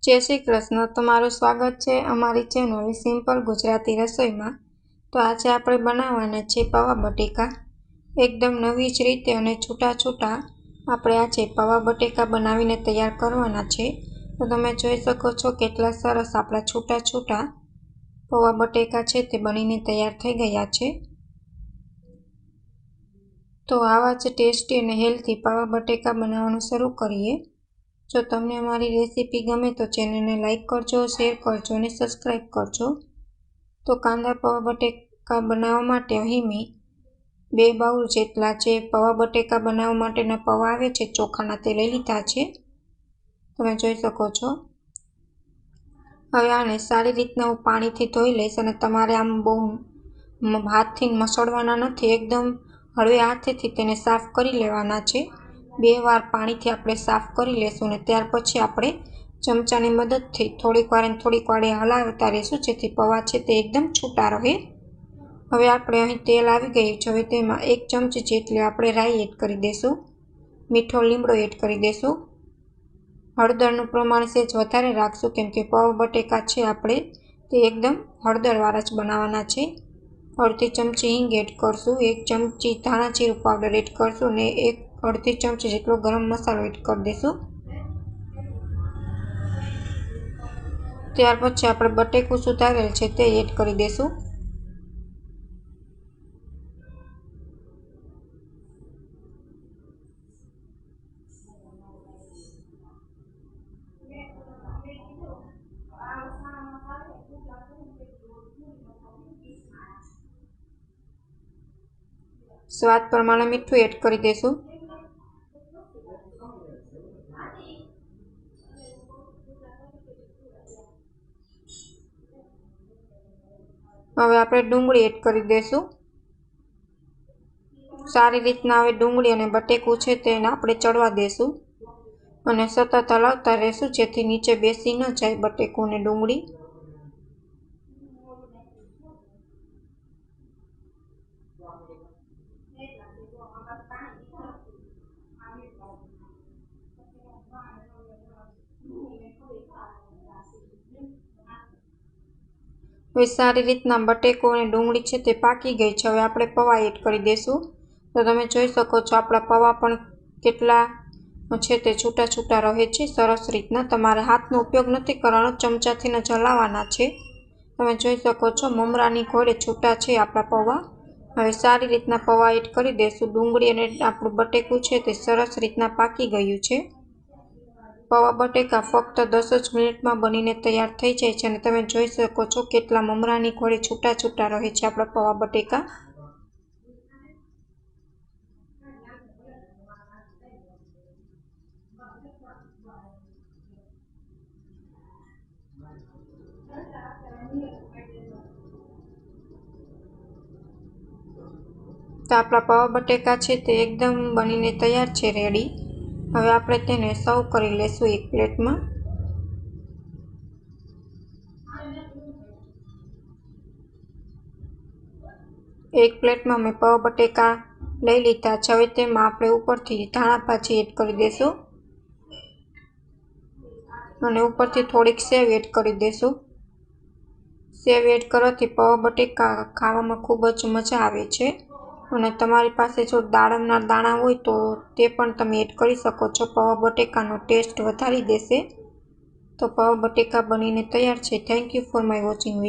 जय श्री कृष्ण। तमारुं स्वागत है अमारी चेनल सिंपल गुजराती रसोई में। तो आज आपणे बनाववाना छे पवा बटेका। एकदम नवी ज रीते अने छूटा छूटा आपणे आज पवा बटेका बनावीने तैयार करवाना छे। तो तमे जोई शको छो केटला सरस आपणा छूटा छूटा पवा बटेका छे ते बनीने तैयार थई गया छे। तो आवा ज टेस्टी अने हेल्थी पवा बटेका बनाववानुं शरू करीए। जो तमने अमारी रेसिपी गमे तो चेनल ने लाइक करजो, शेर करजो और सब्सक्राइब करजो। तो कांदा पवा बटेका बनाववा माटे अहीं मैं 2 बाउल जेटला जे पवा बटेका बनाववा माटेना पवा आवे छे चोखाना ते लई लीधा छे। तमे जोई शको छो। हवे आने सारी रीतना हूँ पाणीथी धोई लईश अने तमारे आम बहु हाथथी मसळवाना नथी। एकदम हळवे हाथेथी तेने साफ करी लेवाना छे। 2 वार पाणीथी आपणे साफ करी लेशुं ने त्यार पछी आपणे चमचानी मददथी थोड़ीक वारे हलावता रहीशुं जेथी पवा छे ते एकदम छूटा रहे। हवे आपणे અહીં तेल આવી ગયું છે। હવે તેમાં 1 ચમચી જેટલી આપણે રાઈ એડ કરી દેશું। મીઠો લીમડો એડ કરી દેશું। હળદરનું પ્રમાણ સેજ વધારે રાખશું કેમ કે પવા બટેકા છે આપણે તે એકદમ હળદરવાળા જ બનાવવાના છે। અડધી ચમચી હિંગ એડ કરશું। 1 ચમચી ધાણા જીરું પાવડર એડ કરશું ને અડધી ચમચી જેટલો ગરમ મસાલો એડ કરી દઈશું। ત્યાર પછી આપણે બટેકું સુધારેલ છે તે એડ કરી દઈશું। स्वाद प्रमाणे मीठું એડ કરી દઈશું। હવે આપણે ડુંગળી એડ કરી દઈશું। સારી રીતના હવે ડુંગળી અને બટેકું છે તેને આપણે ચડવા દેશું અને સતત હલાવતા રહેશું જેથી નીચે બેસી ન જાય બટેકું અને ડુંગળી। હવે સારી રીતના બટેકો અને ડુંગળી છે તે પાકી ગઈ છે। હવે આપણે પવા એડ કરી દઈશું। તો તમે જોઈ શકો છો આપણા પવા પણ કેટલા છે તે છૂટા છૂટા રહે છે સરસ રીતના। તમારે હાથનો ઉપયોગ નથી કરવાનો, ચમચાથી જ હલાવવાના છે। તમે જોઈ શકો છો મમરાની ઘોડે છૂટા છે આપણા પવા। હવે સારી રીતના પવા એડ કરી દઈશું। ડુંગળી અને આપણું બટેકું છે તે સરસ રીતના પાકી ગયું છે। પવા બટેકા ફક્ત 10 જ મિનિટમાં બનીને તૈયાર થઈ જાય છે અને તમે જોઈ શકો છો કેટલા મમરાની ઘોડે છૂટા છૂટા રહે છે આપણા પવા બટેકા। તો આપણા પવા બટેકા છે તે એકદમ બનીને તૈયાર છે રેડી। હવે આપણે તેને સર્વ કરી લેશું એક પ્લેટમાં। એક પ્લેટમાં મેં પવા બટેકા લઈ લીધા છે। હવે તેમાં આપણે ઉપરથી ધાણા ભાજી એડ કરી દઈશું અને ઉપરથી થોડીક સેવ એડ કરી દઈશું। સેવ એડ કરવાથી પવા બટેકા ખાવામાં ખૂબ જ મજા આવે છે અને તમારી પાસે જો દાડમના દાણા હોય તો તે પણ તમે એડ કરી શકો છો। પવા બટેકાનો ટેસ્ટ વધારી દેશે। તો પવા બટેકા બનીને તૈયાર છે। Thank you for my watching video.